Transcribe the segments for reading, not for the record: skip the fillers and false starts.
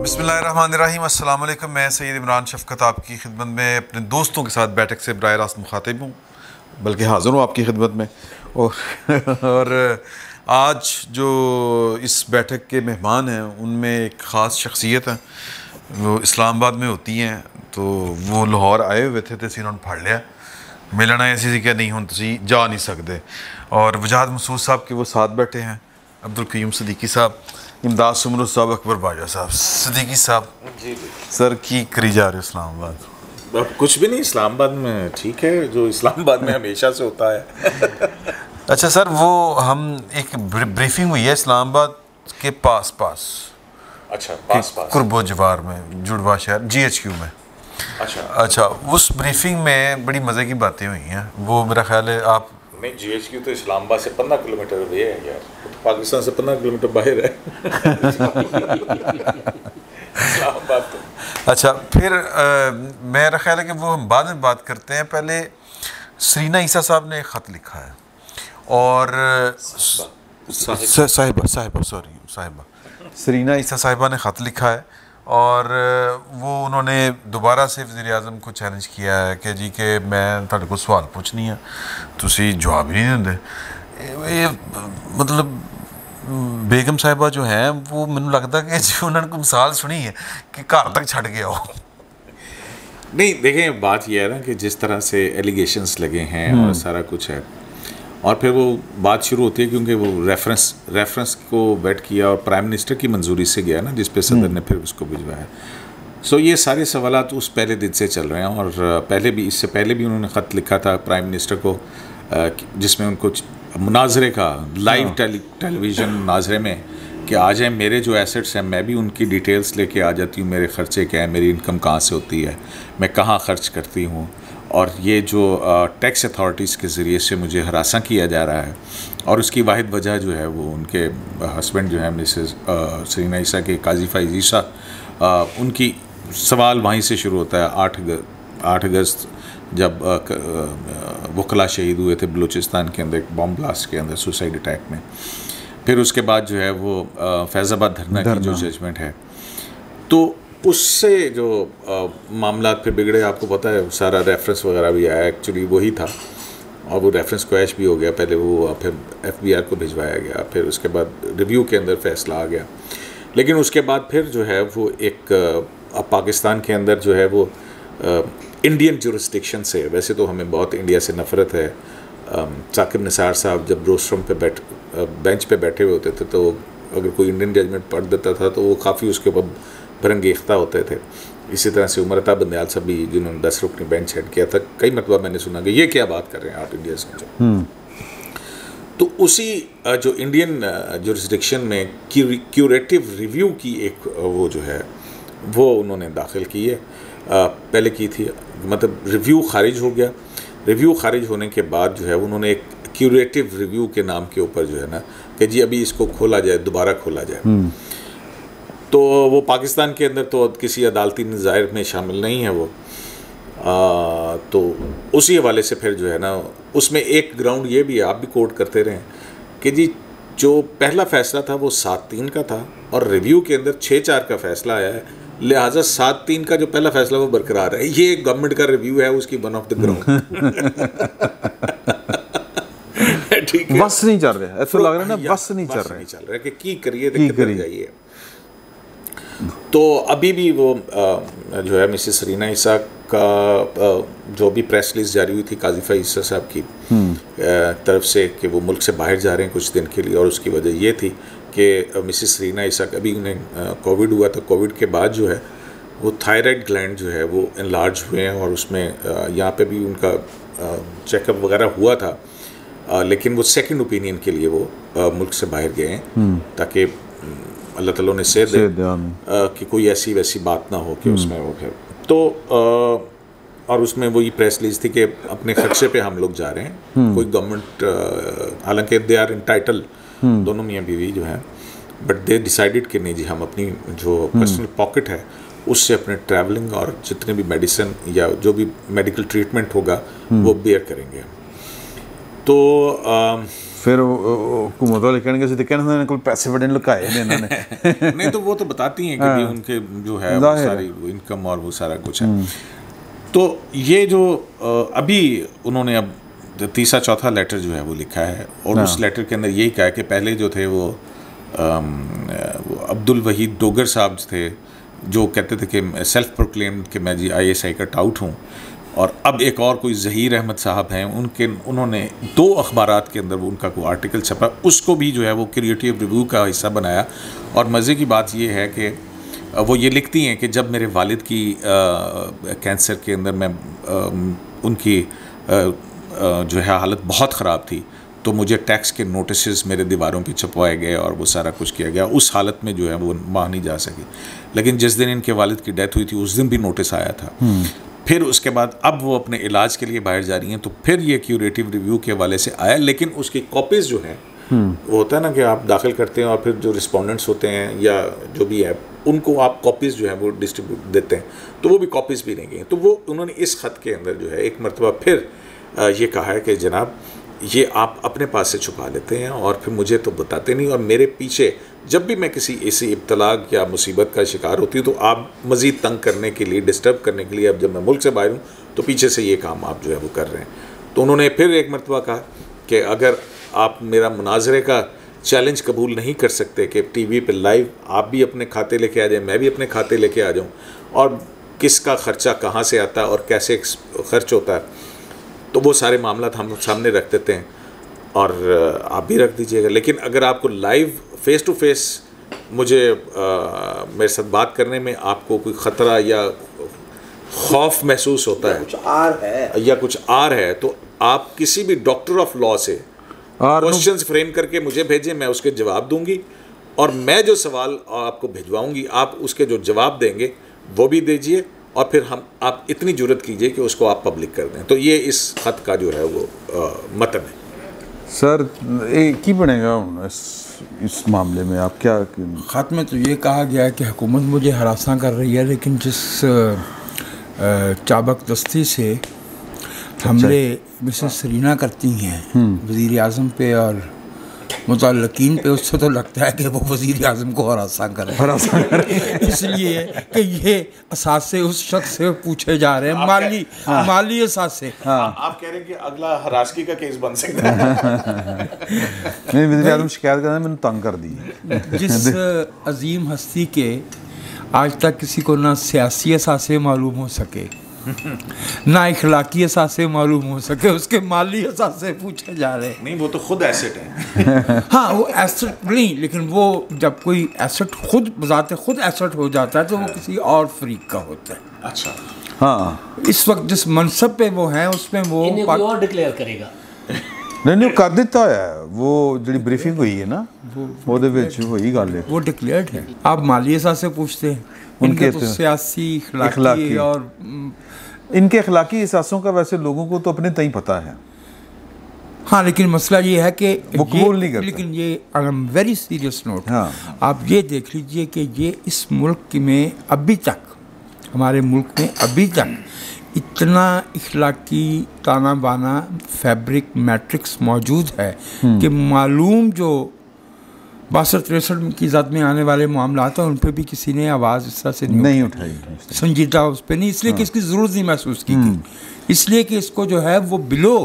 बिस्मिल्लाहिर्रहमानिर्रहीम, अस्सलाम वालेकुम। मैं सैयद इमरान शफ़क़त आपकी खिदमत में अपने दोस्तों के साथ बैठक से बराह रास्त मुखातिब हूँ, बल्कि हाज़िर हूँ आपकी खिदमत में। और आज जो इस बैठक के मेहमान हैं उनमें एक ख़ास शख्सियत है, वो इस्लामाबाद में होती हैं, तो वो लाहौर आए हुए थे तो उन्होंने फड़ लिया मिलना ऐसी क्या नहीं हूँ तुसी जा नहीं सकते। और वजाहत महसूद साहब के वो साथ बैठे हैं, अब्दुल क़य्यूम सिद्दीकी साहब, इमदाद सुमरुद साहब, अकबर बाजा साहब। सिद्दीकी साहब जी सर की करी जा रहे हो इस्लामाबाद? अब कुछ भी नहीं, इस्लामाबाद में ठीक है जो इस्लामाबाद में हमेशा से होता है। अच्छा सर, वो हम एक ब्रीफिंग हुई है इस्लामाबाद के पास अच्छा पास कुर्बो जवार में, जुड़वा शहर GHQ में। अच्छा, उस ब्रीफिंग में बड़ी मज़े की बातें हुई हैं। वो मेरा ख्याल है आप नहीं, GHQ तो इस्लामाबाद से 15 किलोमीटर अवे है यार, तो पाकिस्तान से 15 किलोमीटर बाहर है। इस्लामाबाद तो अच्छा, फिर मेरा ख्याल है कि वो हम बाद में बात करते हैं। पहले सरीना ईसा साहब ने एक ख़त लिखा है और साहिबा सरीना ईसा साहिबा ने ख़त लिखा है और वो उन्होंने दोबारा से वज़ीर-ए-आज़म को चैलेंज किया है कि जी कि मैं तुहाडे कोल सवाल पूछनी है, तुसी जवाब ही नहीं देंदे। ये मतलब बेगम साहिबा जो हैं वो मैनू लगता कि जो उन्होंने कोई मिसाल सुनी है कि घर तक छड़ गया हो। नहीं, देखें बात यह है ना कि जिस तरह से एलिगेशंस लगे हैं और सारा कुछ है, और फिर वो बात शुरू होती है क्योंकि वो रेफरेंस को वेट किया और प्राइम मिनिस्टर की मंजूरी से गया ना, जिस पे सदर ने फिर उसको भिजवाया। सो ये सारे सवालात उस पहले दिन से चल रहे हैं और पहले भी, इससे पहले भी उन्होंने ख़त लिखा था प्राइम मिनिस्टर को, जिसमें उनको मुनाजरे का लाइव टेलीविज़न मुनाजरे में कि आ जाए, मेरे जो एसेट्स हैं मैं भी उनकी डिटेल्स लेके आ जाती हूँ, मेरे ख़र्चे क्या हैं, मेरी इनकम कहाँ से होती है, मैं कहाँ ख़र्च करती हूँ, और ये जो टैक्स अथॉरिटीज़ के ज़रिए से मुझे हरासा किया जा रहा है। और उसकी वाहिद वजह जो है वो उनके हस्बैंड जो है मिसेस सरीना ईसा के काजी फ़ाइज़ ईसा, उनकी सवाल वहीं से शुरू होता है। 8 अगस्त जब वकला शहीद हुए थे बलूचिस्तान के अंदर एक बॉम्ब ब्लास्ट के अंदर, सुसाइड अटैक में। फिर उसके बाद जो है वो फैज़ाबाद धरना की जो जजमेंट है, तो उससे जो मामला फिर बिगड़े, आपको पता है सारा रेफरेंस वगैरह भी आया, एक्चुअली वही था और वो रेफरेंस क्रैश भी हो गया। पहले वो फिर FBI को भिजवाया गया, फिर उसके बाद रिव्यू के अंदर फैसला आ गया। लेकिन उसके बाद फिर जो है वो एक अब पाकिस्तान के अंदर जो है वो इंडियन जुरिस्डिक्शन से, वैसे तो हमें बहुत इंडिया से नफ़रत है। साकिब निसार साहब जब रोस्ट्रम पे बेंच पे बैठे हुए होते थे तो अगर कोई इंडियन जजमेंट पढ़ देता था तो वो काफ़ी उसके ऊपर भरंगेख्ता होते थे। इसी तरह से उमर अता बंदयाल साहब भी, जिन्होंने 10 रुकनी बेंच हेड किया था, कई मरतबा मैंने सुना कि ये क्या बात कर रहे हैं आप इंडिया से। तो उसी जो इंडियन जुरिस्डिक्शन में क्यूरेटिव रिव्यू की एक वो जो है वो उन्होंने दाखिल की है, पहले की थी, मतलब रिव्यू खारिज हो गया। रिव्यू खारिज होने के बाद जो है उन्होंने एक क्यूरेटिव रिव्यू के नाम के ऊपर जो है ना कि जी अभी इसको खोला जाए, दोबारा खोला जाए। तो वो पाकिस्तान के अंदर तो किसी अदालती नज़ायर में शामिल नहीं है वो। तो उसी हवाले से फिर जो है ना उसमें एक ग्राउंड ये भी है, आप भी कोट करते रहें कि जी जो पहला फ़ैसला था वो 7-3 का था और रिव्यू के अंदर 6-4 का फ़ैसला आया है, लिहाजा 7-3 का जो पहला फ़ैसला वो बरकरार है। ये गवर्नमेंट का रिव्यू है उसकी वन ऑफ द ग्राउंड। ठीक है, बस नहीं चल रहा है, ऐसा लग रहा है ना, बस नहीं चल रहा है कि की करिए जाइए। तो अभी भी वो जो है मिसेस सरीना ईसा का जो भी प्रेस रिलीज जारी हुई थी काजी फ़ाइज़ ईसा साहब की तरफ से कि वो मुल्क से बाहर जा रहे हैं कुछ दिन के लिए, और उसकी वजह ये थी कि मिसेस सरीना ईसा का अभी उन्हें कोविड हुआ था। कोविड के बाद जो है वो थायराइड ग्लैंड जो है वो इनलार्ज हुए हैं और उसमें यहाँ पे भी उनका चेकअप वगैरह हुआ था, लेकिन वो सेकंड ओपिनियन के लिए वो मुल्क से बाहर गए हैं ताकि अल्लाह ताला ने सेहत दे कि कोई ऐसी वैसी बात ना हो कि उसमें वो है। तो और उसमें वही प्रेस रिलीज थी कि अपने खर्चे पे हम लोग जा रहे हैं, कोई गवर्नमेंट, हालांकि दे आर इंटाइटल दोनों मियाँ बीवी जो हैं, बट दे डिसाइडेड कि नहीं जी हम अपनी जो पर्सनल पॉकेट है उससे अपने ट्रैवलिंग और जितने भी मेडिसिन या जो भी मेडिकल ट्रीटमेंट होगा वो बेयर करेंगे। तो फिर हुकूमत वाले कहने से कहने कोई पैसे बड़े लुकाए ने इन्होंने नहीं तो वो तो बताती हैं कि भाई उनके जो है वो सारी इनकम और वो सारा कुछ है। तो ये जो अभी उन्होंने अब तीसरा चौथा लेटर जो है वो लिखा है और उस लेटर के अंदर यही कहा है कि पहले जो थे वो अब्दुल वहीद डोगर साहब थे जो कहते थे कि सेल्फ प्रोक्लेम्ड कि मैं जी ISI का टाउट हूँ, और अब एक और कोई ज़हीर अहमद साहब हैं उन्होंने 2 अखबारात के अंदर वो उनका कोई आर्टिकल छपा, उसको भी जो है वो क्रिएटिव रिव्यू का हिस्सा बनाया। और मज़े की बात ये है कि वो ये लिखती हैं कि जब मेरे वालिद की कैंसर के अंदर मैं उनकी जो है हालत बहुत ख़राब थी तो मुझे टैक्स के नोटिस मेरे दीवारों पे छपवाए गए और वो सारा कुछ किया गया। उस हालत में जो है वो मां नहीं जा सकी, लेकिन जिस दिन इनके वालिद की डेथ हुई थी उस दिन भी नोटिस आया था। फिर उसके बाद अब वो अपने इलाज के लिए बाहर जा रही हैं, तो फिर ये क्यूरेटिव रिव्यू के हवाले से आया, लेकिन उसकी कॉपीज़ जो हैं वो होता है ना कि आप दाखिल करते हैं और फिर जो रिस्पोंडेंट्स होते हैं या जो भी है उनको आप कॉपीज़ जो है वो डिस्ट्रीब्यूट देते हैं, तो वो भी कॉपीज़ भी नहीं गई। तो वो उन्होंने इस ख़त के अंदर जो है एक मरतबा फिर ये कहा है कि जनाब ये आप अपने पास से छुपा लेते हैं और फिर मुझे तो बताते नहीं, और मेरे पीछे जब भी मैं किसी ऐसी इब्तलाक या मुसीबत का शिकार होती हूँ तो आप मज़ीद तंग करने के लिए, डिस्टर्ब करने के लिए, अब जब मैं मुल्क से बाहर हूँ तो पीछे से ये काम आप जो है वो कर रहे हैं। तो उन्होंने फिर एक मरतबा कहा कि अगर आप मेरा मुनाजरे का चैलेंज कबूल नहीं कर सकते कि टीवी पे लाइव आप भी अपने खाते लेके आ जाएं, मैं भी अपने खाते लेके आ जाऊँ, और किसका ख़र्चा कहाँ से आता है और कैसे खर्च होता है, तो वो सारे मामला हम सामने रख देते हैं और आप भी रख दीजिएगा। लेकिन अगर आपको लाइव फेस टू फेस मुझे मेरे साथ बात करने में आपको कोई ख़तरा या खौफ महसूस होता है, कुछ आर है, तो आप किसी भी डॉक्टर ऑफ लॉ से क्वेश्चंस फ्रेम करके मुझे भेजें, मैं उसके जवाब दूंगी, और मैं जो सवाल आपको भिजवाऊंगी आप उसके जो जवाब देंगे वो भी दीजिए, और फिर आप इतनी जुर्रत कीजिए कि उसको आप पब्लिक कर दें। तो ये इस ख़त का जो है वो मतन है। सर की बनेगा इस मामले में आप क्या? ख़त में तो ये कहा गया है कि हुकूमत मुझे हरासा कर रही है, लेकिन जिस चाबक दस्ती से हमले मिसेस सरीना करती हैं वज़ीर आज़म पे और मुतल्लकीन पे, उससे तो लगता है कि वो वज़ीर आज़म को हरासा करें इसलिए कि ये असासे उस शख्स से पूछे जा रहे हैं, माली असासे। आप कह रहे हैं कि अगला हरासगी का केस बन सकता है। नहीं, वज़ीर आज़म शिकायत करने मैंने तंग कर दी। जिस अजीम हस्ती के आज तक किसी को ना सियासी असासे मालूम हो सके ना इखलाकी असासे मालूम हो सके, उसके माली असासे पूछे जा रहे हैं। नहीं, वो तो खुद एसेट है। हाँ, वो एसेट नहीं, लेकिन वो जब कोई एसेट खुद बजाते खुद एसेट हो जाता है तो वो किसी और फ्रीक का होता है। अच्छा, हाँ, इस वक्त जिस मनसब पे वो हैं उसमें वो कोई और डिक्लेयर करेगा। नहीं कर दिता है, वो जी ब्रीफिंग हुई है ना वो वही गल है, वो डिक्लेयर्ड है। आप माली असासे पूछते हैं, उनके तो सियासी इखलाकी और इनके अखलाकी एहसासों का वैसे लोगों को तो अपने तय पता है। हाँ, लेकिन मसला ये है कि वो कबूल नहीं करते। लेकिन ये वेरी सीरियस नोट, आप ये देख लीजिए कि ये इस मुल्क में अभी तक, हमारे मुल्क में अभी तक इतना इखलाकी ताना बाना फैब्रिक मैट्रिक्स मौजूद है कि मालूम जो 62-63 की ज़द में आने वाले मामला हैं उन पर भी किसी ने आवाज़ इस तरह से नहीं उठाई, संजीदा उस पर नहीं, इसलिए कि इसकी ज़रूरत नहीं महसूस की गई, इसलिए कि इसको जो है वो बिलो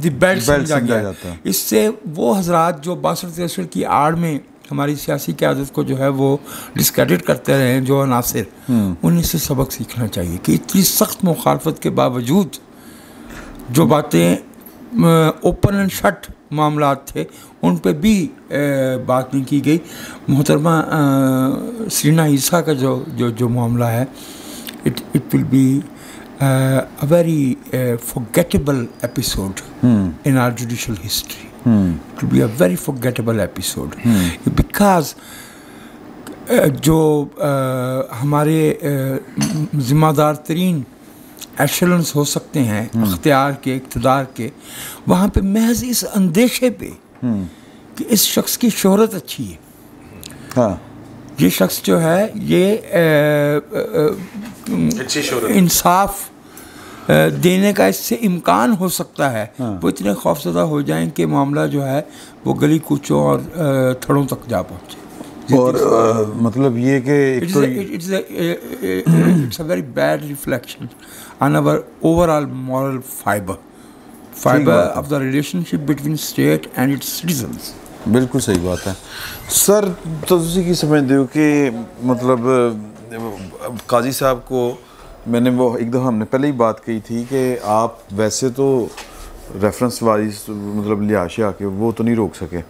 द बेल्ट समझा गया। इससे वो हजरात जो 62-63 की आड़ में हमारी सियासी क़यादत को जो है वो डिस्क्रेडिट करते रहे हैं, जो अनासिर, उन्हें से सबक सीखना चाहिए कि इतनी सख्त मुखालफत के बावजूद जो बातें ओपन एंड शट मामलात थे उन पे भी बात नहीं की गई। मोहतरमा सरीना ईसा का जो मामला है, it will be a very forgettable episode in our judicial history. It will be a very forgettable episode because जो हमारे ज़िम्मेदार तरीन एशेलेंस हो सकते हैं अख्तियार के, इक़्तिदार के, वहाँ पे महज इस अंदेशे पे कि इस शख्स की शोहरत अच्छी है, हाँ, ये शख्स जो है ये इंसाफ देने का इससे इम्कान हो सकता है, वो इतने खौफजदा हो जाएं कि मामला जो है वो गली कूचों और थड़ों तक जा पहुँचे। और मतलब ये कि it's a very bad reflection on our overall moral fibre of the relationship between state and its citizens. बिल्कुल सही बात है सर। तो तुसी की समझते हो कि मतलब काजी साहब को मैंने वो एक दफ़ा हमने पहले ही बात कही थी कि आप वैसे तो रेफरेंस वाइज मतलब लिहाशे आके वो तो नहीं रोक सके,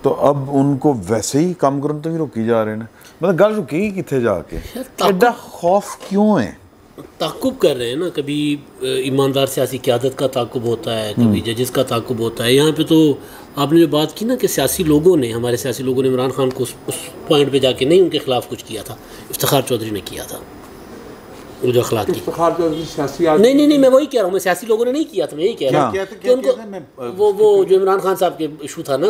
तो अब उनको वैसे ही काम करने तो भी रोकी जा रहे हैं। मतलब गल रुकेगी कितने जाके, एडा खौफ क्यों है? ताकुब कर रहे हैं ना, कभी ईमानदार सियासी क़यादत का ताकुब होता है, कभी जजेस का ताकुब होता है। यहाँ पे तो आपने जो बात की ना कि सियासी लोगों ने, हमारे सियासी लोगों ने इमरान खान को उस पॉइंट पे जाके नहीं उनके ख़िलाफ़ कुछ किया था, इफ्तिखार चौधरी ने किया था जो अखलाकी। नहीं मैं वही कह रहा हूँ, मैं सियासी लोगों ने नहीं किया था, मैं यही कह रहा हूँ कि उनको वो जो इमरान खान साहब के इशू था ना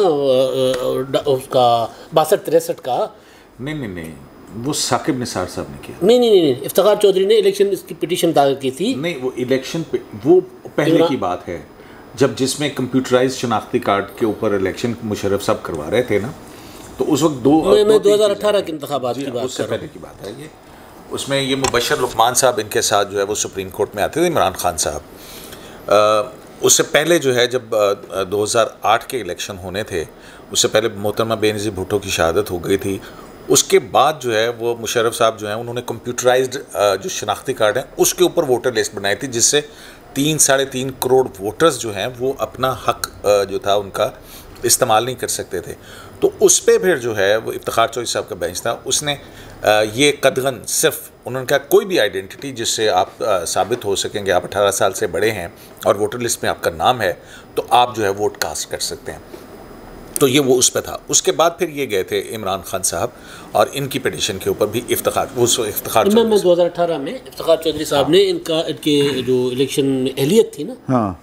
उसका 62-63 का, नहीं वो साकिब निसार साहब ने किया। नहीं इफ्तिखार चौधरी ने इलेक्शन की पिटीशन दाखिल की थी। नहीं वो इलेक्शन पे वो पहले की बात है, जब जिसमें कंप्यूटराइज शनाख्ती कार्ड के ऊपर इलेक्शन मुशर्रफ साहब करवा रहे थे ना, तो उस वक्त 2018 के इंतखाबात की बात उससे पहले की बात है ये। उसमें ये मुबशर लुकमान साहब इनके साथ जो है वो सुप्रीम कोर्ट में आते थे, इमरान खान साहब। उससे पहले जो है जब 2008 के इलेक्शन होने थे, उससे पहले मोहतरमा बेनज़ीर भुट्टो की शहादत हो गई थी। उसके बाद जो है वो मुशर्रफ साहब जो है उन्होंने कंप्यूटराइज्ड जो शनाख्ती कार्ड है उसके ऊपर वोटर लिस्ट बनाई थी, जिससे 3-3.5 करोड़ वोटर्स जो हैं वो अपना हक जो था उनका इस्तेमाल नहीं कर सकते थे। तो उस पर फिर जो है वो इफ्तिखार चौधरी साहब का बेंच था, उसने ये कदगन सिर्फ उन्होंने कहा कोई भी आइडेंटिटी जिससे आप साबित हो सकेंगे आप 18 साल से बड़े हैं और वोटर लिस्ट में आपका नाम है, तो आप जो है वोट कास्ट कर सकते हैं। तो ये वो उस पर था। उसके बाद फिर ये गए थे इमरान खान साहब और इनकी पिटीशन के ऊपर भी इफ्तिखार 2018 में इफ्तिखार चौधरी साहब ने इनके जो इलेक्शन में एहलियत थी ना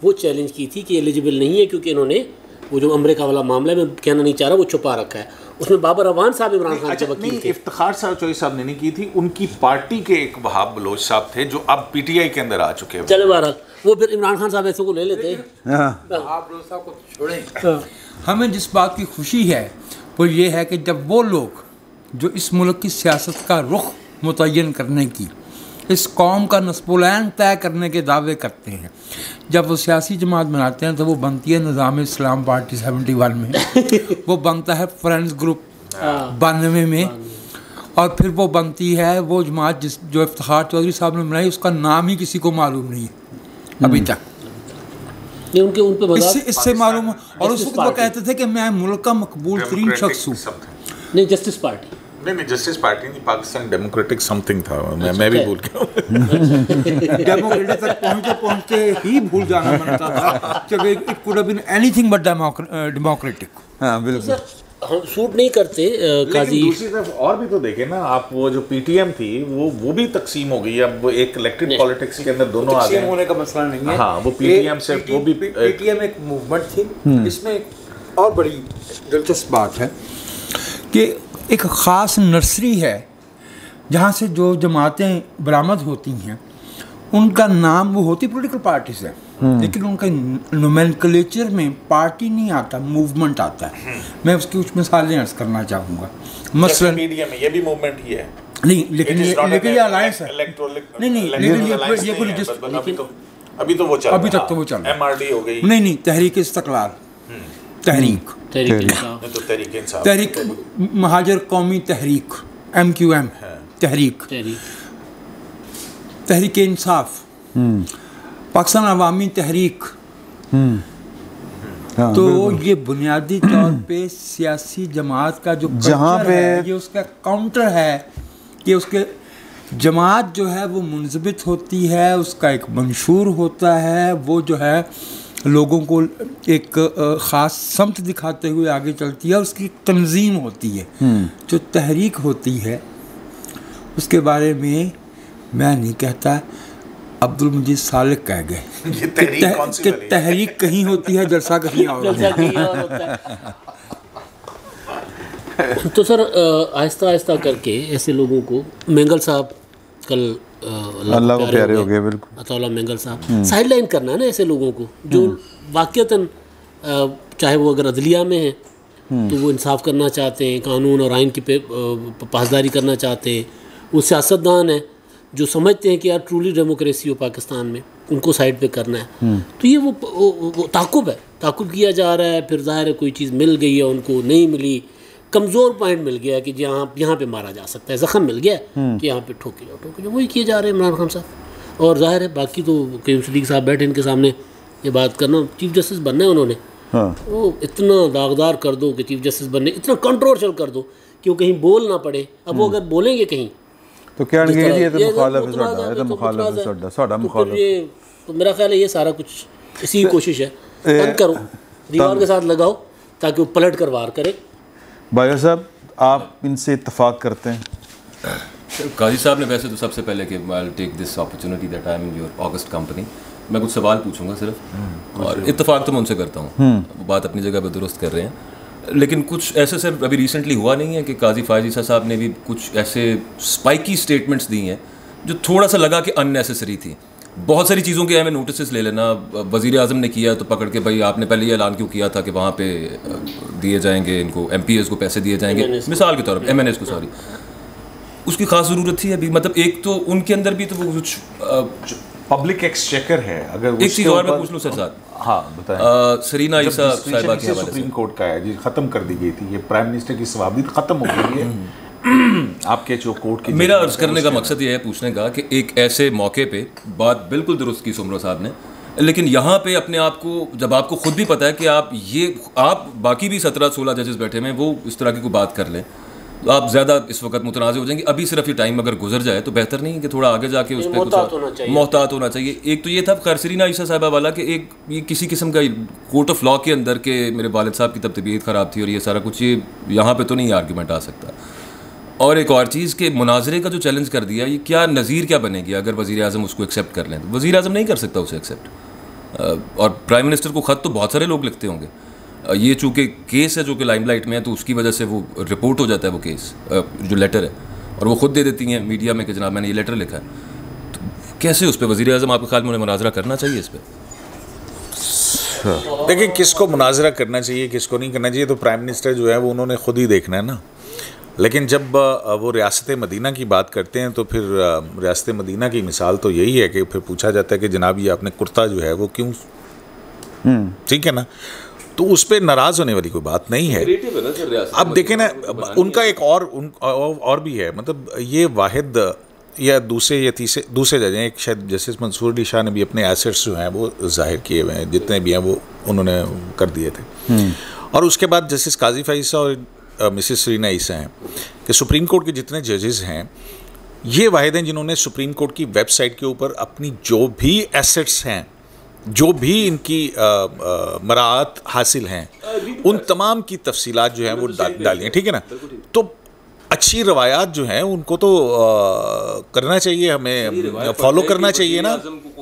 वो चैलेंज की थी कि एलिजिबल नहीं है, क्योंकि इन्होंने वो जो अमेरिका वाला मामला है, मैं कहना नहीं चाह रहा, वो छुपा रखा है। उसमें बाबर अवान साहब इमरान खान के वकील थे। इफ्तिखार चौधरी साहब ने नहीं की थी, उनकी पार्टी के एक वहाब बलोच साहब थे जो अब पीटीआई के अंदर आ चुके हैं। चले बहरहाल वो फिर इमरान खान साहब ऐसे को ले लेते हैं। आप लोग साहब को छोड़ें। हमें जिस बात की खुशी है वो ये है कि जब वो लोग जो इस मुल्क की सियासत का रुख मुतय्यन करने की, इस कौम का नस्बुलैन तय करने के दावे करते हैं, जब वो सियासी जमात बनाते हैं तो वो बनती है निज़ाम इस्लाम पार्टी 71 में, वो बनता है फ्रेंड्स ग्रुप 92 में, और फिर वो बनती है वो जमात जो इफ्तिखार चौधरी साहब ने बनाई, उसका नाम ही किसी को मालूम नहीं है अभी तक। इससे मालूम, और उस वक्त वो कहते थे कि मैं मुल्क का मकबूल तरीन शख्स हूँ। नहीं जस्टिस पार्टी नहीं जस्टिस पार्टी नहीं, पाकिस्तान डेमोक्रेटिक समथिंग था, मैं भी भूल गया। डेमोक्रेटिक तक पहुंचते ही भूल जाना बनता था कि it could have been anything but democratic. हाँ बिल्कुल, हम सूट नहीं करते काजी। दूसरी तरफ और भी तो देखे ना आप, वो जो पीटीएम थी वो भी तकसीम हो गई। अब वो एक इलेक्टेड पॉलिटिक्स के अंदर दोनों आ गए। होने का मसला नहीं है। हाँ वो पीटीएम से वो भी पीटीएम एक मूवमेंट थी। इसमें एक और बड़ी दिलचस्प बात है कि एक ख़ास नर्सरी है जहाँ से जो जमातें बरामद होती हैं उनका नाम वो होती पॉलिटिकल पार्टीज है, लेकिन उनका नोमेनक्लेचर में पार्टी नहीं आता, मूवमेंट आता है। मैं उसकी कुछ मिसालें अर्ज करना चाहूँगा। मसलन मीडिया में ये भी मूवमेंट ही है। नहीं लेकिन ये अलायंस है। नहीं अभी तो वो चल, अभी तक तो वो चल, एमआरडी हो गई। नहीं तहरीक इस्तकलाल, तहरीक महाजर कौमी तहरीक MQM, तहरीक इंसाफ, पाकिस्तान अवामी तहरीक। तो ये बुनियादी तौर पे सियासी जमात का जो जहाँ पे ये उसका काउंटर है कि उसके जमात जो है वो मुंजबित होती है, उसका एक मंशूर होता है, वो जो है लोगों को एक ख़ास समत दिखाते हुए आगे चलती है, उसकी तंजीम होती है। जो तहरीक होती है उसके बारे में मैं नहीं कहता, अब्दुल मजीद सालिक कह गए कि तहरीक कहीं होती है, जलसा कहीं और होता है। तो सर आहिस्ता आहिस्ता करके ऐसे लोगों को, मेंगल साहब कल अल्लाह को प्यारे हो गए, बिल्कुल। अताउल्लाह मेंगल साहब, साइड लाइन करना है ना ऐसे लोगों को जो वाक़तन चाहे वो अगर अदलिया में है तो वो इंसाफ करना चाहते हैं, कानून और आइन की पासदारी करना चाहते हैं, वो सियासतदान हैं जो समझते हैं कि यार ट्रूली डेमोक्रेसी हो पाकिस्तान में, उनको साइड पे करना है। तो ये वो ताक़ुब है, ताक़ुब किया जा रहा है। फिर ज़ाहिर है कोई चीज़ मिल गई है उनको, नहीं मिली, कमज़ोर पॉइंट मिल गया कि यहाँ पे मारा जा सकता है, ज़ख़म मिल गया कि यहाँ पे ठोके जाओ, वही किए जा रहे हैं इमरान खान साहब। और ज़ाहिर है बाकी तो क्रीम सिद्दीकी साहब बैठे इनके सामने ये बात करना, चीफ जस्टिस बनना है उन्होंने, वो इतना दागदार कर दो कि चीफ जस्टिस बनने, इतना कंट्रोवर्शियल कर दो कि वो कहीं बोल ना पड़े। अब वो अगर बोलेंगे कहीं तो क्या ये तो मुखालिफ है साडा, ये तो मुखालिफ है साडा, साडा मुखालिफ। ये तो मेरा ख्याल है ये सारा कुछ इसी की कोशिश है, बंद करो, दीवार के साथ लगाओ ताकि वो पलट कर वार करे। भाई साहब आप इनसे इत्तेफाक करते हैं? काजी साहब ने वैसे तो सबसे पहले कि I take this opportunity that I am in your august company, मैं कुछ सवाल पूछूंगा सिर्फ, और इत्तेफाक तो मैं उनसे करता हूँ, वो बात अपनी जगह पर दुरुस्त कर रहे हैं। लेकिन कुछ ऐसे सर अभी रिसेंटली हुआ नहीं है कि काजी फायज ईसा साहब ने भी कुछ ऐसे स्पाइकी स्टेटमेंट्स दी हैं जो थोड़ा सा लगा कि अननेसेसरी थी। बहुत सारी चीज़ों के हमें नोटिस ले लेना, वज़ीर आज़म ने किया तो पकड़ के भाई आपने पहले ये ऐलान क्यों किया था कि वहाँ पे दिए जाएंगे इनको, MPs को पैसे दिए जाएंगे, मिसाल के तौर पर MNS को, सॉरी, उसकी ख़ास ज़रूरत थी अभी? मतलब एक तो उनके अंदर भी तो वो कुछ पब्लिक एक्सचेकर है। अगर एक चीज़ और मैं पूछ लूँ सर साहब, हाँ बताएं। सरीना ईसा साहिबा के हवाले से सुप्रीम कोर्ट का है जी, ख़त्म कर दी गई थी, ये प्राइम मिनिस्टर की सवाबियत ख़त्म हो गई है आपके जो कोर्ट की। मेरा अर्ज़ करने का मकसद ये है पूछने का कि एक ऐसे मौके पे बात बिल्कुल दुरुस्त की सुमरो साहब ने, लेकिन यहाँ पे अपने आप को, जब आपको खुद भी पता है कि आप बाकी भी 17-16 जजेस बैठे हैं वो इस तरह की कोई बात कर लें, तो आप ज़्यादा इस वक्त मुतनाज़ हो जाएंगे। अभी सिर्फ ये टाइम अगर गुजर जाए तो बेहतर नहीं है कि थोड़ा आगे जाके उस पर कुछ मोहतात होना चाहिए। एक तो ये था खैर सरीना ईसा साहिबा वाला कि एक ये किसी किस्म का कोर्ट ऑफ लॉ के अंदर के मेरे वालिद साहब की तब तबीयत ख़राब थी और ये सारा कुछ, ये यहाँ पे तो नहीं आर्ग्यूमेंट आ सकता। और एक और चीज़ के मुनाजरे का जो चैलेंज कर दिया, ये क्या नज़ीर क्या बनेगी अगर वज़ीर आज़म उसको एक्सेप्ट कर लें? तो वज़ीर आज़म नहीं कर सकता उसे एक्सेप्ट, और प्राइम मिनिस्टर को ख़त तो बहुत सारे लोग लिखते होंगे। ये चूँकि केस है जो कि लाइमलाइट में है तो उसकी वजह से वो रिपोर्ट हो जाता है वो केस, जो लेटर है, और वो ख़ुद दे देती हैं मीडिया में कि जनाब मैंने ये लेटर लिखा है। तो कैसे उस पर वज़ीर आज़म आपके ख्याल में उन्हें मुनाजरा करना चाहिए इस पर? देखिए किसको मुनाजरा करना चाहिए किसको नहीं करना चाहिए तो प्राइम मिनिस्टर जो है वो उन्होंने खुद ही देखना है ना। लेकिन जब वो रियासत मदीना की बात करते हैं तो फिर रियासत मदीना की मिसाल तो यही है कि फिर पूछा जाता है कि जनाब ये आपने कुर्ता जो है वो क्यों, ठीक है ना, तो उस पर नाराज़ होने वाली कोई बात नहीं है। अब देखें ना, उनका एक और भी है, मतलब ये वाहिद या दूसरे जज हैं, एक शायद जस्टिस मंसूर अली शाह ने भी अपने एसेट्स जो हैं वो जाहिर किए हुए हैं, जितने भी हैं वो उन्होंने कर दिए थे। और उसके बाद जस्टिस काजी फायज ईसा और मिसेस सरीना ईसा हैं कि सुप्रीम कोर्ट के जितने जजेस हैं ये वाहिद हैं जिन्होंने सुप्रीम कोर्ट की वेबसाइट के ऊपर अपनी जो भी एसेट्स हैं, जो भी इनकी मराहत हासिल हैं, उन तमाम की तफसीलात जो हैं वो डाली हैं, ठीक है ना। तो अच्छी रवायात जो हैं उनको तो करना चाहिए, हमें फॉलो करना चाहिए ना।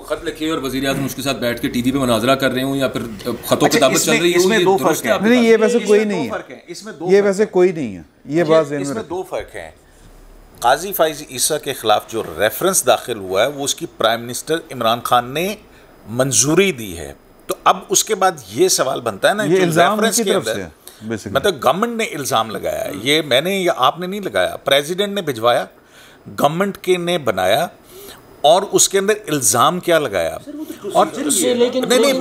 खत लिखे और वज़ीर आज़म उसके साथ बैठ के टीवी पे मुनाजरा कर रहे हो या फिर खतों की दावत चल रही है, इसमें दो फर्क है। नहीं, ये वैसे कोई नहीं है, ये वैसे कोई नहीं है, ये बात इसमें दो फर्क हैं। काजी फायज ईसा के खिलाफ जो रेफरेंस दाखिल हुआ है वो उसकी प्राइम मिनिस्टर इमरान खान ने मंजूरी दी है, तो अब उसके बाद ये सवाल बनता है ना, ये इल्जाम रेफरेंस के अंदर मतलब गवर्नमेंट ने इल्ज़ाम लगाया, ये मैंने या आपने नहीं लगाया, प्रेसिडेंट ने भिजवाया, गवर्नमेंट के ने बनाया, और उसके अंदर इल्ज़ाम क्या लगाया। और नहीं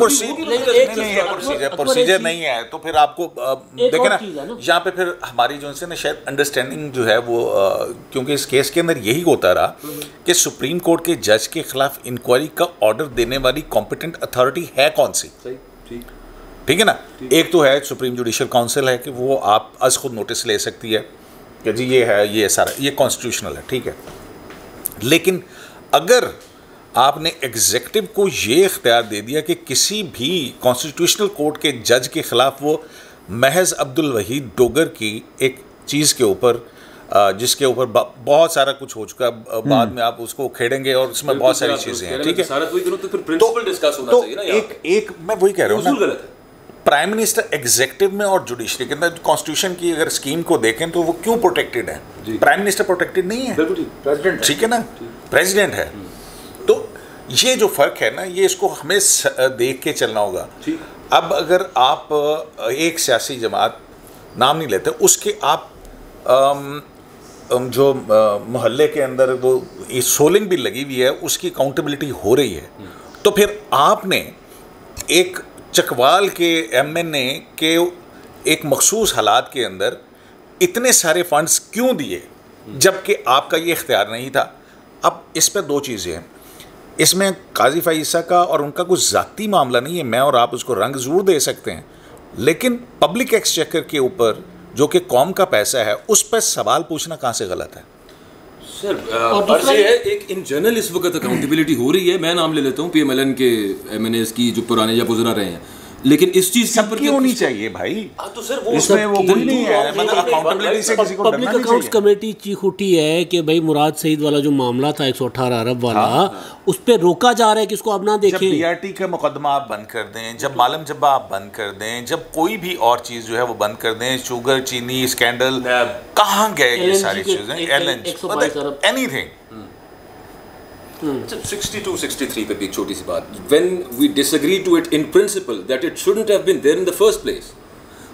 प्रोसीजर नहीं है तो फिर आपको देखें ना, यहाँ पे फिर हमारी जो है ना शायद अंडरस्टैंडिंग जो है वो क्योंकि इस केस के अंदर यही होता रहा कि सुप्रीम कोर्ट के जज के खिलाफ इंक्वायरी का ऑर्डर देने वाली कॉम्पिटेंट अथॉरिटी है कौन सी, ठीक है ना। एक तो है सुप्रीम जुडिशल काउंसिल है कि वो आप अज खुद नोटिस ले सकती है कि जी ये है, ये सारा ये कॉन्स्टिट्यूशनल है, ठीक है। लेकिन अगर आपने एग्जीक्यूटिव को ये इख्तियार दे दिया कि किसी भी कॉन्स्टिट्यूशनल कोर्ट के जज के ख़िलाफ़ वो महज अब्दुल वहीद डोगर की एक चीज़ के ऊपर जिसके ऊपर बहुत सारा कुछ हो चुका है, बाद में आप उसको खेड़ेंगे और उसमें बहुत सारी चीज़ें हैं, ठीक है। तो एक मैं वही कह रहा हूँ ना, प्राइम मिनिस्टर एग्जीक्यूटिव में और जुडिशरी के अंदर कॉन्स्टिट्यूशन की अगर स्कीम को देखें तो वो क्यों प्रोटेक्टेड है? प्राइम मिनिस्टर प्रोटेक्टेड नहीं है, प्रेसिडेंट, ठीक है ना। प्रेसिडेंट है। तो ये जो फ़र्क है ना, ये इसको हमें देख के चलना होगा। अब अगर आप एक सियासी जमात, नाम नहीं लेते, उसके आप जो मोहल्ले के अंदर वो सोलिंग भी लगी हुई है, उसकी अकाउंटेबिलिटी हो रही है, तो फिर आपने एक चकवाल के एमएनए के एक मखसूस हालात के अंदर इतने सारे फंड्स क्यों दिए जबकि आपका ये इख्तियार नहीं था? अब इस पर दो चीज़ें हैं, इसमें काजी फ़ाइज़ का और उनका कुछ ज़ाती मामला नहीं है, मैं और आप उसको रंग ज़रूर दे सकते हैं, लेकिन पब्लिक एक्सचेकर के ऊपर जो कि कौम का पैसा है उस पर सवाल पूछना कहाँ से गलत है? सर ये है, एक इन जनरल इस वक्त अकाउंटेबिलिटी हो रही है। मैं नाम ले लेता हूँ PMLN के MNAs की जो पुराने या गुजरा रहे हैं, लेकिन इस चीज के ऊपर क्यों नहीं चाहिए भाई? तो सर वो इसमें वो कोई नहीं है, मतलब अकाउंटेबिलिटी से किसी को डरना पब्लिक नहीं अकाउंट्स चाहिए। कमेटी चीख उठी है कि भाई मुराद सईद वाला जो मामला था 118 अरब वाला, उस पर रोका जा रहा है कि इसको अब ना जब देखें। BRT का मुकदमा आप बंद कर दें, जब मालम जब्बा आप बंद कर दें, जब कोई भी और चीज़ जो है वो बंद कर दें, शुगर चीनी स्कैंडल, कहाँ गए ये सारी चीज़ें? एनीथिंग 62-63 पे भी एक छोटी सी बात, when we disagree to it in principle that it shouldn't have been there in the first place,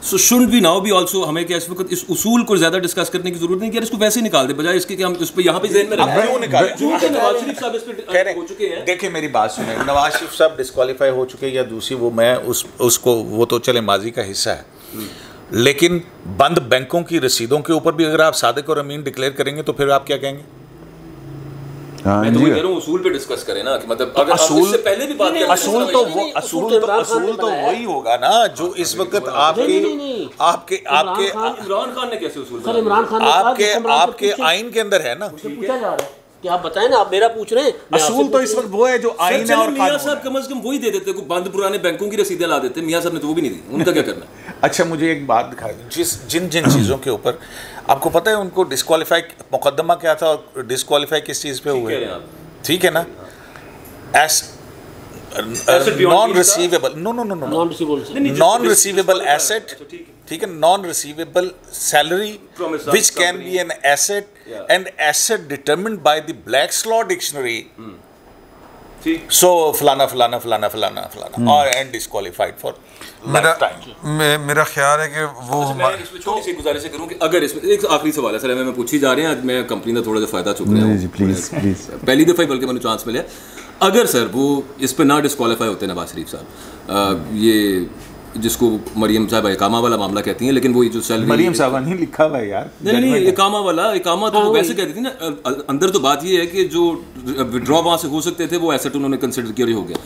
so shouldn't we now be also, हमें क्या इस वक्त इस उसूल को ज़्यादा डिस्कस करने की जरूरत नहीं कि यार इसको वैसे निकाल दे, बजाय इसके कि हम इस पे यहाँ पे ज़हन में रखें। क्यों निकालें? क्योंकि नवाज शरीफ साहब इस पे हो चुके हैं। देखिए मेरी बात सुने, नवाज शरीफ साहब डिस्क्वालीफाई हो चुके या दूसरी, वो मैं उसको वो तो चले माजी का हिस्सा है, लेकिन बंद बैंकों की रसीदों के ऊपर भी अगर आप सादिक और अमीन डिक्लेयर करेंगे तो फिर आप क्या कहेंगे? मैं तो कह रहा हूँ उसूल पे डिस्कस करें ना, कि मतलब अगर इससे पहले भी बात करें, असूल तो वही होगा ना जो इस वक्त आपके इमरान खान ने कैसे उसूल सर इमरान खान ने आपके आइन के अंदर है ना, पूछा जा रहा है कि आप बताएं ना, आप मेरा पूछ रहे हैं। असूल तो इस वक्त वो है जो आइन है और मियां साहब कम से कम वही दे देते, बंद पुराने बैंकों की रसीदें ला देते। मियां साहब ने तो वो भी नहीं दी, उनका क्या करना है? अच्छा मुझे एक बात दिखा, जिन चीज़ों के ऊपर आपको पता है उनको डिस्क्वालीफाई, मुकदमा क्या था और डिस्क्वालीफाई किस चीज़ पे हुए, ठीक है ना? Non receivable non receivable asset, ठीक है, non receivable salary which can be an asset and asset determined by the Black's law dictionary, so फलाना फलाना फलाना फलाना फलाना और एंड डिस्क्वालीफाइड फॉर मेरा ख्याल है कि वो इसमें छोटी सी गुजारिश करूं कि अगर इसमें एक आखिरी सवाल है सर, मैं पूछी जा रहे हैं, आज मैं कंपनी का थोड़ा सा फायदा चुक रहा हूं, प्लीज पहली दफ़ा ही बल्कि मैंने चांस मिला, अगर सर वो इस पर ना डिस्क्वालीफाई होते नवाज शरीफ साहब, ये जिसको मरियम साहब इकामा वाला मामला कहती हैं, लेकिन वो जो सैलरी मरियम साहब नहीं लिखा हुआ है यार, नहीं इकामा वाला, इकामा तो वैसे कहती थी ना, अंदर तो बात ये है कि जो विड्रॉ वहाँ से हो सकते थे वो एसेट उन्होंने कंसिडर किया हो गया।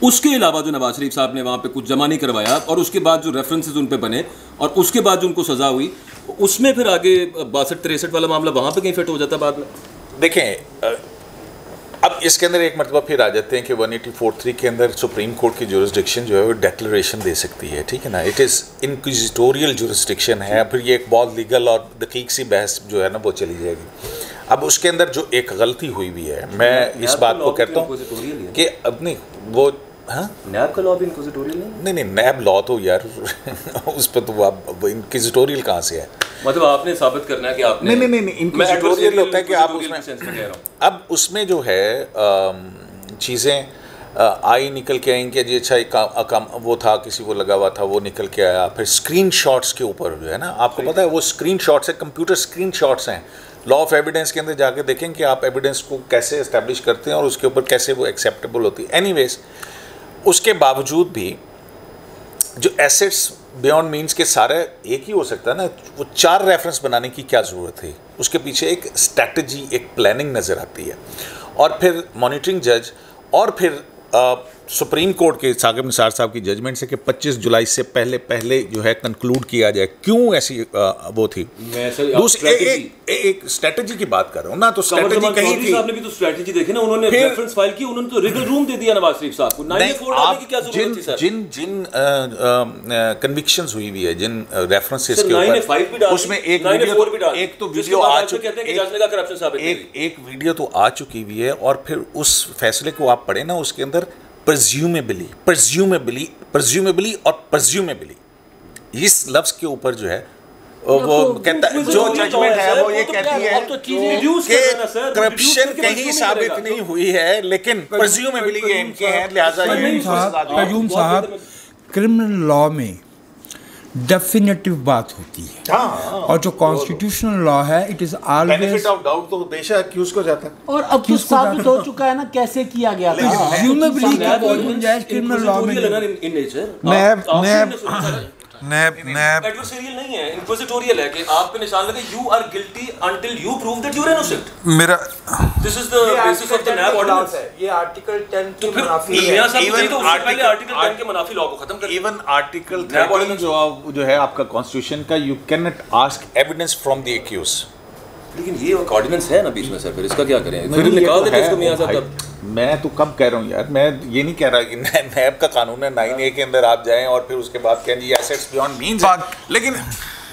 उसके अलावा जो नवाज शरीफ साहब ने वहाँ पे कुछ जमा नहीं करवाया और उसके बाद जो रेफरेंसेस उन पे बने और उसके बाद जो उनको सज़ा हुई, उसमें फिर आगे 62-63 वाला मामला वहाँ पे कहीं फिट हो जाता बाद में। देखें अब इसके अंदर एक मरतबा फिर आ जाते हैं कि 184(3) के अंदर सुप्रीम कोर्ट की जुरिस्डिक्शन जो है वो डेक्लरेशन दे सकती है, ठीक है ना, इट इज़ इंक्विजिटोरियल जुरिस्डिक्शन है, फिर ये एक बहुत लीगल और दकीक सी बहस जो है ना वो चली जाएगी। अब उसके अंदर जो एक गलती हुई भी है, मैं इस बात को कहता हूँ कि अपनी वो नैब का लॉ भी इंक्विजिटोरियल नहीं, नैब लॉ तो यार उस पर तो आप इंक्विजिटोरियल कहाँ से है? मतलब आपने साबित करना है कि आपने नहीं इंक्विजिटोरियल होता है कि आप उसमें, अब उसमें जो है चीज़ें आई निकल के आएंगी कि जी अच्छा वो था किसी को लगा हुआ था वो निकल के आया, फिर स्क्रीन शॉट्स के ऊपर जो है ना, आपको पता है वो स्क्रीन शॉट्स है, कंप्यूटर स्क्रीन शॉट्स हैं, लॉ ऑफ एविडेंस के अंदर जाके देखें कि आप एविडेंस को कैसे इस्टेब्लिश करते हैं और उसके ऊपर कैसे वो एक्सेप्टेबल होती है। एनीवेज उसके बावजूद भी जो एसेट्स बियॉन्ड मीन्स के सारे एक ही हो सकता है ना, वो 4 रेफरेंस बनाने की क्या ज़रूरत थी? उसके पीछे एक स्ट्रैटेजी, एक प्लानिंग नज़र आती है, और फिर मॉनिटरिंग जज और फिर सुप्रीम कोर्ट के साकिब निसार साहब की जजमेंट से कि 25 जुलाई से पहले जो है कंक्लूड किया जाए, क्यों ऐसी वो थी? एक स्ट्रेटजी की बात कर रहा हूँ ना, तो स्ट्रेटजी कहीं थी, आपने भी तो स्ट्रेटजी देखी ना, उन्होंने रेफरेंस फाइल की, उन्होंने तो रिगल रूम दे दिया नवाज शरीफ साहब को। 9/4 डालने की क्या जरूरत थी सर? जिन कन्विक्शंस हुई हुई है, जिन रेफरेंसेस के ऊपर, उसमें एक तो वीडियो आ चुकी हुई है, और फिर उस फैसले को आप पढ़े ना, उसके अंदर प्रेज्यूमेबली और प्रेज्यूमेबली इस लफ्ज़ के ऊपर जो है वो कहता जो जजमेंट है वो ये कहती है कि करप्शन कहीं साबित नहीं हुई है, लेकिन प्रेज्यूमेबली ये इनके हैं, लिहाजा कयूम साहब क्रिमिनल लॉ में डेफिनेटिव बात होती है, और जो कॉन्स्टिट्यूशनल लॉ है it is always benefit of doubt तो बेशक अक्यूज को जाता है, और अब तो साबित हो चुका है ना कैसे किया गया था। प्रेज्यूमेबली कोई गुंजाइश क्रिमिनल लॉ में नैब एडवर्सरियल नहीं है, इंक्विजिटोरियल है कि आप पे निशान लगे you are guilty until you prove that you are innocent. मेरा this is the basis of the NAB ordinance है। ये आर्टिकल 10 तो की फिर मुनाफी मियां है। साहब तो पहले आर्टिकल 10 के मुनाफी लॉ को खत्म कर। इवन आर्टिकल 13 जो है आपका कॉन्स्टिट्यूशन का, you can not ask evidence from the accuse. लेकिन ये ऑर्डिनेंस है ना बीच में सर, फिर इसका क्या करें? फिर निकाल देते इसको मियां साहब तब। मैं तो कब कह रहा हूँ यार, मैं ये नहीं कह रहा कि नैब का कानून है 9A के अंदर आप जाएं और फिर उसके बाद कहें जी एसेट्स बियॉन्ड मींस, लेकिन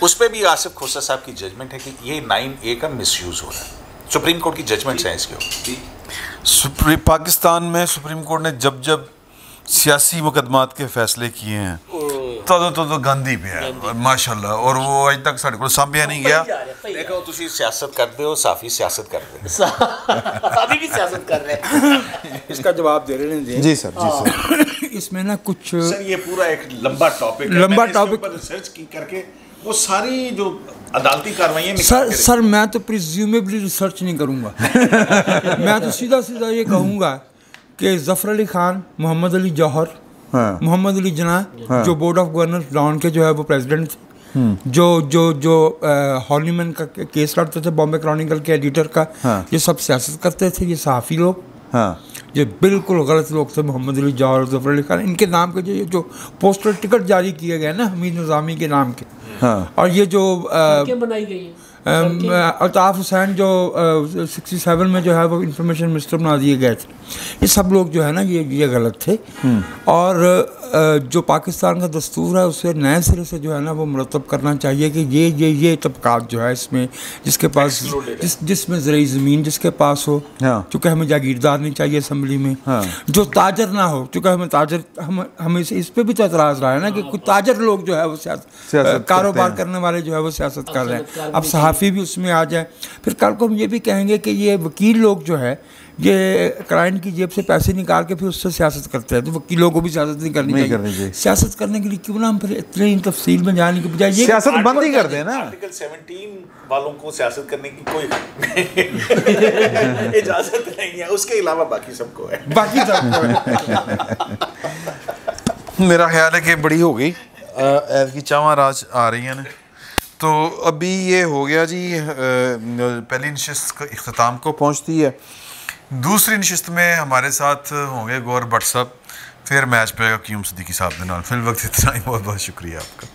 उस पर भी आसिफ खोसा साहब की जजमेंट है कि ये 9A का मिसयूज हो रहा है। सुप्रीम कोर्ट की जजमेंट्स हैं इसके। पाकिस्तान में सुप्रीम कोर्ट ने जब जब सियासी मुकदमात के फैसले किए हैं तो गांधी पे है माशाल्लाह, और वो अज तक साढ़े को सामभ्या नहीं गया। देखो तुसी सियासत करते हो, साफी सियासत करते हैं, साफी भी सियासत कर रहे हैं। इसका जवाब दे रहे हैं जी सर। इसमें ना कुछ सर ये पूरा एक लंबा टॉपिक है, लंबा मैंने इसके टॉपिक ऊपर रिसर्च की करके वो सारी जो अदालती कार्रवाइयाँ सर मैं तो प्रिज्यूमेबली रिसर्च नहीं करूँगा। मैं तो सीधा सीधा ये कहूँगा कि ज़फ़र अली ख़ान, मोहम्मद अली जौहर, मोहम्मद अली जिन्ना जो बोर्ड ऑफ गवर्नर्स डाउन के जो है वो प्रेसिडेंट थे, जो हॉलीमैन का केस लड़ते थे, बॉम्बे क्रॉनिकल के एडिटर का, ये सब सियासत करते थे, ये सहाफ़ी लोग, ये बिल्कुल गलत लोग थे। मोहम्मद अली जौहर और ज़फ़र अली ख़ान, इनके नाम के जो पोस्टल टिकट जारी किए गए ना हमीद निज़ामी के नाम के, और ये जो बनाई गई है अल्ताफ़ हुसैन जो 67 में जो है वो इंफॉर्मेशन मिनिस्टर बना दिए गए थे, ये सब लोग जो है ना ये गलत थे। और जो पाकिस्तान का दस्तूर है उसे नए सिरे से जो है ना वो मुरतब करना चाहिए कि ये तबकात जो है इसमें जिसके पास जिसमें ज़रूरी ज़मीन जिसके पास हो, चूँकि हमें जागीरदार नहीं चाहिए असम्बली में, जो ताजर ना हो, चूँकि हमें ताजर हमें इस पर भी तो एतराज़ रहा है ना कि कुछ ताजर लोग जो है वो कारोबार करने वाले जो है वो सियासत कर रहे हैं। अब सहाफ़ी भी उसमें आ जाए, फिर कल को हम ये भी कहेंगे कि ये वकील लोग जो है ये क्लाइंट की जेब से पैसे निकाल के फिर उससे सियासत करते हैं, तो वकीलों को भी सियासत नहीं करनी चाहिए। सियासत करने के लिए क्यों ना हम फिर इतने तफसील में जाने के बजाय सियासत बंद ही कर दें ना। आर्टिकल 17 वालों को सियासत करने की कोई इजाजत नहीं है, उसके अलावा बाकी सबको है। मेरा ख्याल है कि बड़ी हो गई ऐद की चावां राज आ रही हैं, तो अभी ये हो गया जी। पहली नशिस्त इख्तिताम को पहुंचती है। दूसरी नशिस्त में हमारे साथ होंगे गौर भट्ट साहब, फिर मैच पेगा क्यूम सिद्दीकी साहब के नाल। फिर वक्त इतना ही, बहुत बहुत शुक्रिया आपका।